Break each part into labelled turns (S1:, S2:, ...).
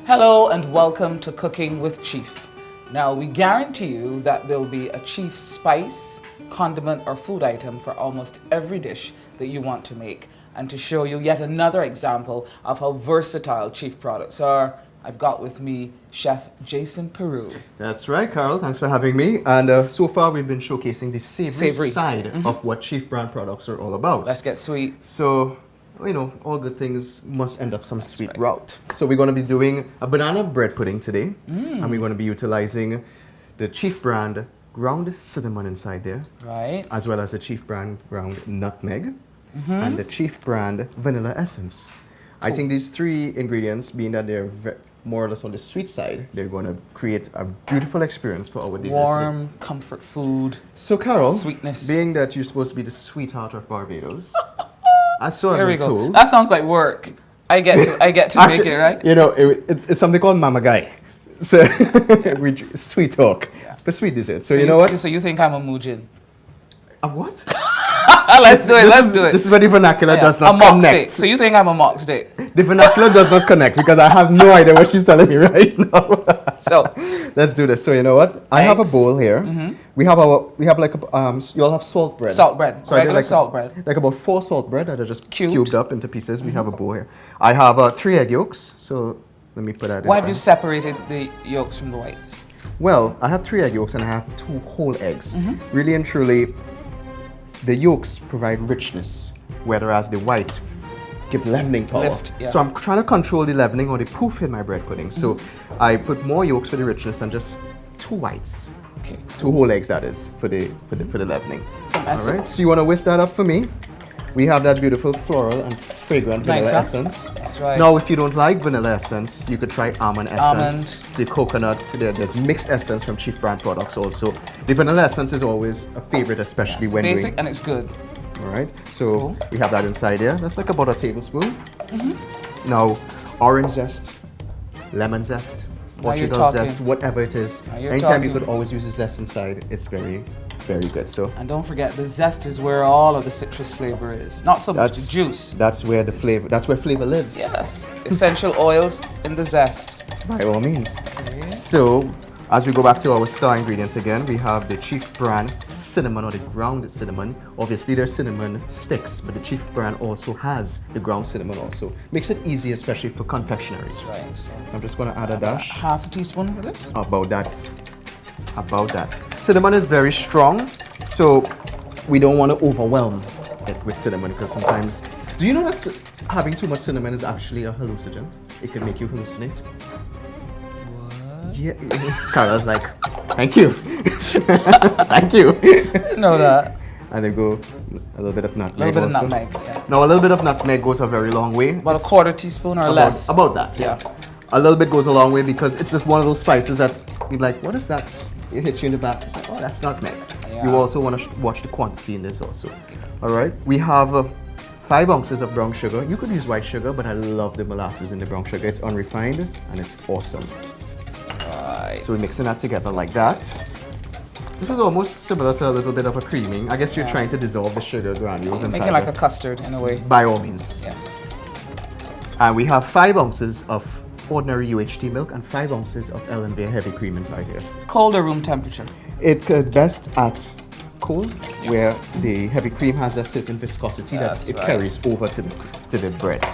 S1: Hello and welcome to Cooking with Chief. Now we guarantee you that there'll be a chief spice, condiment or food item for almost every dish that you want to make. And to show you yet another example of how versatile Chief products are, I've got with me Chef Jason Peru.
S2: That's right, Carol. Thanks for having me. And so far we've been showcasing the savory side of what Chief brand products are all about.
S1: Let's get sweet.
S2: So, you know, all good things must end up some sweet route. So we're going to be doing a banana bread pudding today. And we're going to be utilizing the Chief brand ground cinnamon inside there.
S1: Right.
S2: As well as the Chief brand ground nutmeg. And the Chief brand vanilla essence. I think these three ingredients, being that they're more or less on the sweet side, they're going to create a beautiful experience for our dessert.
S1: Warm, comfort food.
S2: So Carol,
S1: sweetness.
S2: Being that you're supposed to be the sweetheart of Barbados, I saw
S1: Here we
S2: it
S1: go.
S2: told.
S1: That sounds like work. I get to
S2: Actually,
S1: make it, right?
S2: You know, it's something called Mama Guy. So sweet talk, for sweet dessert. So you know what?
S1: So you think I'm a mujin?
S2: A what?
S1: Let's do it.
S2: This is where the vernacular does not
S1: a mock
S2: connect.
S1: steak. So you think I'm a mock steak?
S2: The vernacular does not connect because I have no idea what she's telling me right now.
S1: So
S2: let's do this. So you know what? I have a bowl here. We have like a, you all have salt bread.
S1: Salt bread.
S2: So
S1: Regular
S2: like
S1: salt bread.
S2: Like about 4 salt bread that are just
S1: Cubed.
S2: cubed up into pieces. We have a bowl here. I have 3 egg yolks. So let me put that in.
S1: Why have you separated the yolks from the whites?
S2: Well, I have 3 egg yolks and I have 2 whole eggs. Really and truly, the yolks provide richness, whereas the whites give leavening power. So I'm trying to control the leavening or the proof in my bread pudding. So I put more yolks for the richness and just 2 whites.
S1: Okay.
S2: 2 whole eggs, that is, for the leavening.
S1: Some essence.
S2: All right. So you want to whisk that up for me? We have that beautiful floral and fragrant vanilla essence.
S1: That's right.
S2: Now, if you don't like vanilla essence, you could try almond essence, the coconut. There's mixed essence from Chief brand products also. The vanilla essence is always a favorite, especially when
S1: basic
S2: doing.
S1: and it's good.
S2: All right. So we have that inside here. That's like about a tablespoon. Now, orange zest, lemon zest, Portugal zest, whatever it is. Anytime you could always use the zest inside. It's very, very good. So.
S1: And don't forget, the zest is where all of the citrus flavor is. Not so much the juice.
S2: That's where the flavor. That's where flavor lives.
S1: Yes. Essential oils in the zest.
S2: By all means. Okay. So, as we go back to our star ingredients again, we have the Chief brand cinnamon or the ground cinnamon. Obviously, there's cinnamon sticks, but the Chief brand also has the ground cinnamon also. Makes it easy, especially for confectionaries.
S1: That's right. So
S2: I'm just going to add a dash.
S1: Half a teaspoon for this?
S2: About that. About that. Cinnamon is very strong, so we don't want to overwhelm it with cinnamon because sometimes. Do you know that having too much cinnamon is actually a hallucinant? It can make you hallucinate. Yeah, Carla's like, thank you. Thank you.
S1: Didn't know that.
S2: And then go a little bit of nutmeg.
S1: A little bit of nutmeg, yeah.
S2: Now, a little bit of nutmeg goes a very long way.
S1: About a quarter teaspoon or less.
S2: About that, yeah. A little bit goes a long way because it's just one of those spices that you're like, what is that? It hits you in the back. It's like, oh, that's nutmeg. Yeah. You also want to watch the quantity in this also. All right. We have 5 ounces of brown sugar. You could use white sugar, but I love the molasses in the brown sugar. It's unrefined and it's awesome.
S1: Right.
S2: So we're mixing that together like that. This is almost similar to a little bit of a creaming. I guess you're trying to dissolve the sugar granules inside.
S1: Make it like a custard in a way.
S2: By all means.
S1: Yes.
S2: And we have 5 ounces of ordinary UHT milk and 5 ounces of ALLEYNE heavy cream inside here.
S1: Cold or room temperature?
S2: It best at cold, where the heavy cream has a certain viscosity that it carries over to the bread.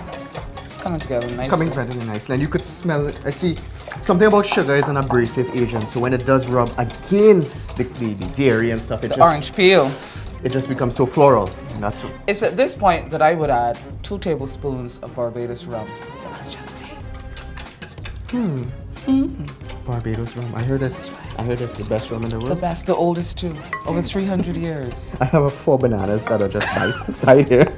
S1: It's coming together nicely.
S2: Coming together nicely, and you could smell it. I see something about sugar is an abrasive agent, so when it does rub against the dairy and stuff,
S1: orange peel.
S2: It just becomes so floral. And that's
S1: it's at this point that I would add 2 tablespoons of Barbados rum. That's just me.
S2: Barbados rum. I heard that's the best rum in the world.
S1: The best, the oldest too. Over 300 years.
S2: I have 4 bananas that are just diced inside here.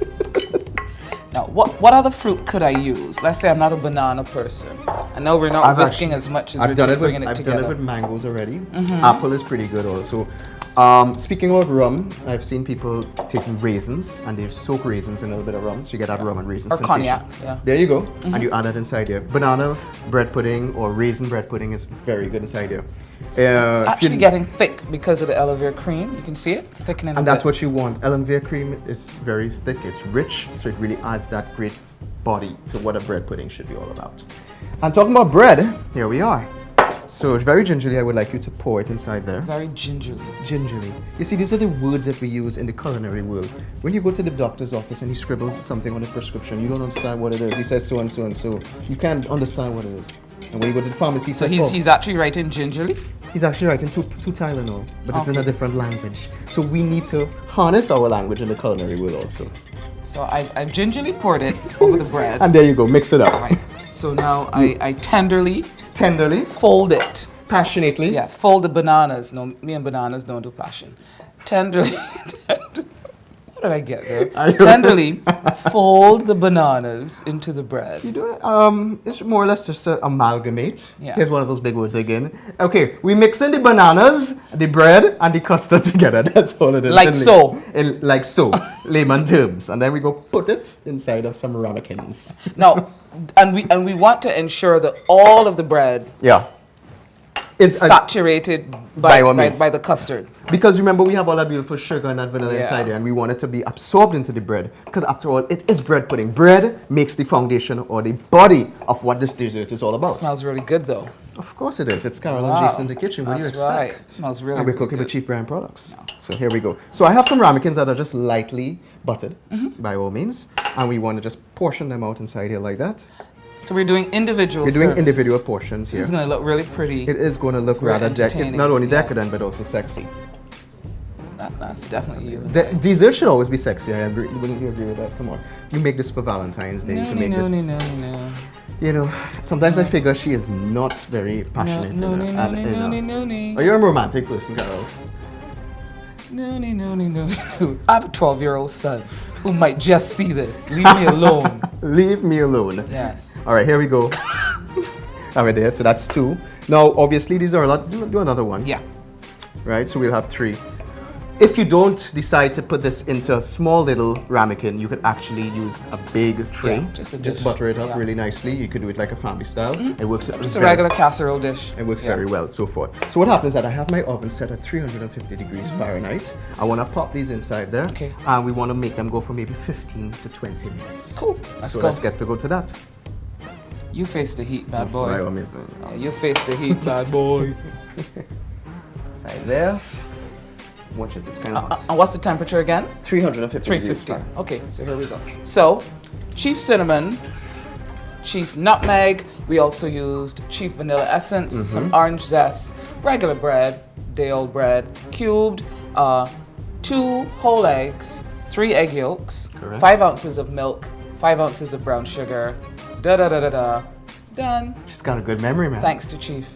S1: Now, what other fruit could I use? Let's say I'm not a banana person. I know we're not whisking as much as we're just bringing it together.
S2: I've done it with mangoes already. Apple is pretty good also. Speaking about rum, I've seen people taking raisins and they soak raisins in a little bit of rum, so you get that rum and raisin sensation.
S1: Cognac, yeah.
S2: There you go, and you add that inside here. Banana bread pudding or raisin bread pudding is very good inside here.
S1: It's actually getting thick because of the aloe vera cream. You can see it thickening.
S2: And that's what you want. Aloe vera cream is very thick. It's rich, so it really adds that great body to what a bread pudding should be all about. And talking about bread, here we are. So very gingerly, I would like you to pour it inside there.
S1: Very gingerly.
S2: Gingerly. You see, these are the words that we use in the culinary world. When you go to the doctor's office and he scribbles something on a prescription, you don't understand what it is. He says so and so and so. You can't understand what it is. And when you go to the pharmacy, he
S1: So
S2: says,
S1: he's actually writing gingerly?
S2: he's actually writing two Tylenol, but it's in a different language. So we need to harness our language in the culinary world also.
S1: So I've gingerly poured it over the bread.
S2: And there you go, mix it up.
S1: Right. So now I tenderly fold it.
S2: Passionately.
S1: Yeah, fold the bananas. No, me and bananas don't do passion. Tenderly. What did I get there? Tenderly fold the bananas into the bread.
S2: You do it. It's more or less just to amalgamate.
S1: Yeah.
S2: Here's one of those big words again. Okay, we mix in the bananas, the bread, and the custard together. That's all it is.
S1: Like so.
S2: Like so, layman terms. And then we go put it inside of some ramekins.
S1: Now, and we want to ensure that all of the bread
S2: Yeah.
S1: is saturated by the custard.
S2: Because remember, we have all that beautiful sugar and that vanilla
S1: Yeah.
S2: inside there, and we want it to be absorbed into the bread. Because after all, it is bread pudding. Bread makes the foundation or the body of what this dessert is all about.
S1: Smells really good though.
S2: Of course it is. It's Carol
S1: Wow.
S2: and Jason in the kitchen. What do you
S1: That's
S2: expect?
S1: right. Smells really,
S2: And we're
S1: really
S2: cooking
S1: good.
S2: with Chief Brand products. So here we go. So I have some ramekins that are just lightly buttered, by all means. And we want to just portion them out inside here like that.
S1: So we're doing individual
S2: We're doing
S1: servings.
S2: individual portions here.
S1: This is going to look really pretty.
S2: It is going to look
S1: Very
S2: rather It's
S1: entertaining,
S2: not only
S1: yeah.
S2: decadent, but also sexy.
S1: That's definitely you.
S2: Dessert should always be sexy. Wouldn't you agree with that? Come on. You make this for Valentine's Day. to make this.
S1: No.
S2: You know, sometimes I figure she is not very passionate.
S1: No.
S2: Are you a romantic person, Carol?
S1: No. I have a 12-year-old son who might just see this. Leave me alone.
S2: Leave me alone.
S1: Yes.
S2: All right, here we go. All right, there. So that's 2. Now, obviously, these are a lot. Do another one.
S1: Yeah.
S2: Right, so we'll have 3. If you don't decide to put this into a small little ramekin, you could actually use a big tray.
S1: Yeah, just a dish.
S2: butter it up
S1: Yeah.
S2: really nicely. You could do it like a family style. It works.
S1: Just a regular casserole dish.
S2: It works
S1: Yeah.
S2: very well, so forth. So what happens is that I have my oven set at 350 degrees Fahrenheit. I want to pop these inside there.
S1: Okay.
S2: And we want to make them go for maybe 15 to 20 minutes.
S1: Cool. Let's
S2: So
S1: go.
S2: let's get to go to that.
S1: You face the heat, bad boy.
S2: Right, amazing.
S1: Yeah, you face the heat, bad boy.
S2: Inside there. Watch it, it's kind of hot.
S1: And what's the temperature again?
S2: 350 degrees
S1: 350.
S2: Fahrenheit.
S1: Okay, so here we go. So, Chief Cinnamon, Chief Nutmeg. We also used Chief Vanilla Essence, some orange zest, regular bread, day-old bread, cubed, 2 whole eggs, 3 egg yolks,
S2: Correct.
S1: 5 ounces of milk, 5 ounces of brown sugar. Done.
S2: She's got a good memory, man.
S1: Thanks to Chief.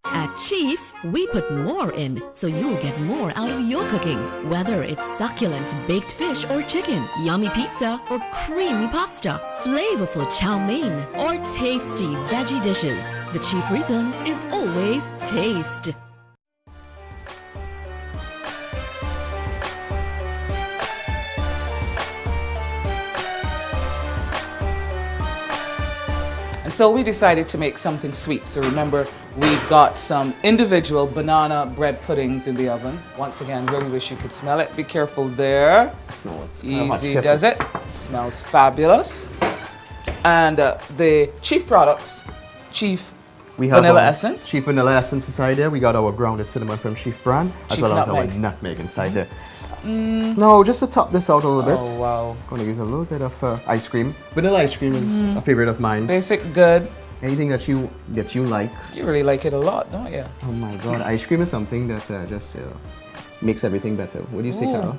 S3: At Chief, we put more in so you'll get more out of your cooking. Whether it's succulent baked fish or chicken, yummy pizza or creamy pasta, flavorful chow mein or tasty veggie dishes, the chief reason is always taste.
S1: And so we decided to make something sweet. So remember, we've got some individual banana bread puddings in the oven. Once again, really wish you could smell it. Be careful there.
S2: No, it's kind of hot.
S1: Easy
S2: Careful.
S1: does it. Smells fabulous. And the Chief products, Chief
S2: We have
S1: Vanilla
S2: our
S1: Essence.
S2: Chief Vanilla Essence inside there. We got our grounded cinnamon from Chief Brand, as
S1: Chief
S2: well as our
S1: Nutmeg.
S2: nutmeg inside there. Now, just to top this out a little bit,
S1: Oh, wow.
S2: gonna use a little bit of ice cream. Vanilla ice cream is a favorite of mine.
S1: Basic, good.
S2: Anything that you like.
S1: You really like it a lot, don't you?
S2: Oh my God, ice cream is something that just makes everything better. What do you say,
S1: Ooh.
S2: Carol?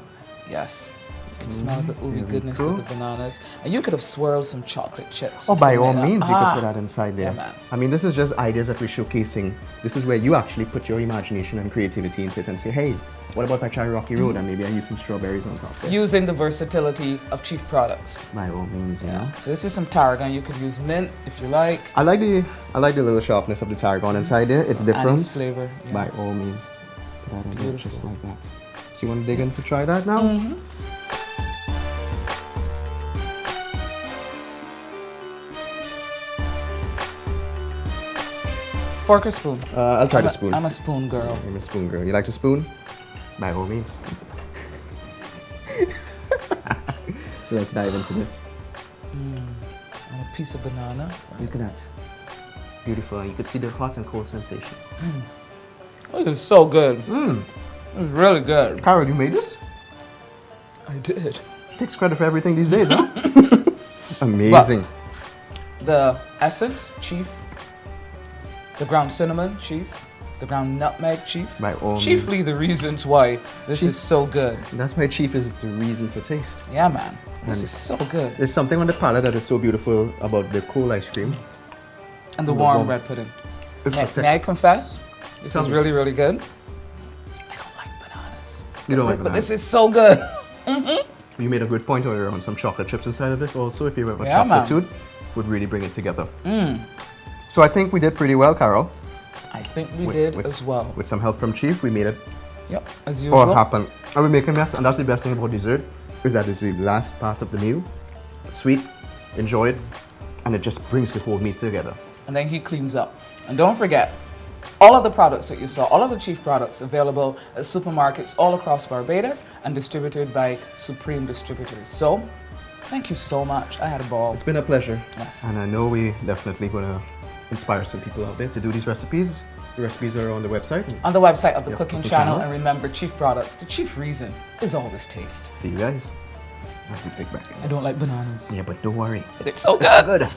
S1: Yes. You can smell the
S2: Here
S1: ooey
S2: we
S1: goodness
S2: go.
S1: of the bananas. And you could have swirled some chocolate chips.
S2: Oh,
S1: or
S2: by
S1: something
S2: all
S1: like that.
S2: means, you could
S1: Ah.
S2: put that inside there.
S1: Yeah, man.
S2: I mean, this is just ideas that we're showcasing. This is where you actually put your imagination and creativity into it and say, hey, what about if I try Rocky Road and maybe I use some strawberries on top there?
S1: Using the versatility of Chief products.
S2: By all means, you know.
S1: So this is some tarragon. You could use mint if you like.
S2: I like the little sharpness of the tarragon inside there. It's
S1: And
S2: different.
S1: its flavor. Yeah.
S2: By all means, put that in there just
S1: Beautiful.
S2: like that. So you want to dig in to try that now?
S1: Fork or spoon?
S2: I'll try the spoon.
S1: I'm a spoon girl.
S2: I'm a spoon girl. You like to spoon? By all means. So let's dive into this.
S1: I'm a piece of banana.
S2: Look at that. Beautiful. You could see the hot and cold sensation.
S1: This is so good. It's really good.
S2: Carol, you made this?
S1: I did.
S2: Takes credit for everything these days, huh? Amazing.
S1: But the essence, chief. The ground cinnamon, chief. The ground nutmeg, chief.
S2: By all means.
S1: Chiefly the reasons why this is so good.
S2: That's why chief is the reason for taste.
S1: Yeah, man. This
S2: And
S1: is so good.
S2: There's something on the palate that is so beautiful about the cold ice cream.
S1: And the warm bread pudding.
S2: It's
S1: May I confess? This
S2: Tell
S1: is
S2: me.
S1: really, really good. I don't like bananas.
S2: You don't like
S1: But
S2: bananas.
S1: this is so good.
S2: You made a good point earlier on some chocolate chips inside of this also. If you have a
S1: Yeah,
S2: chocolate
S1: man.
S2: tooth, would really bring it together. So I think we did pretty well, Carol.
S1: I think we did
S2: with,
S1: as well.
S2: With some help from Chief, we made it
S1: Yep, as
S2: all
S1: usual.
S2: happen. And we make a mess, and that's the best thing about dessert, is that it's the last part of the meal. Sweet, enjoy it, and it just brings the whole meal together.
S1: And then he cleans up. And don't forget, all of the products that you saw, all of the Chief products available at supermarkets all across Barbados and distributed by Supreme Distributors. So, thank you so much. I had a ball.
S2: It's been a pleasure.
S1: Yes.
S2: And I know we definitely going to inspire some people out there to do these recipes. The recipes are on the website.
S1: On the website of the
S2: Yep,
S1: cooking
S2: cooking
S1: channel.
S2: channel.
S1: And remember, Chief products, the chief reason is always taste.
S2: See you guys. As we take back.
S1: I don't like bananas.
S2: Yeah, but don't worry.
S1: It's so good.
S2: Good.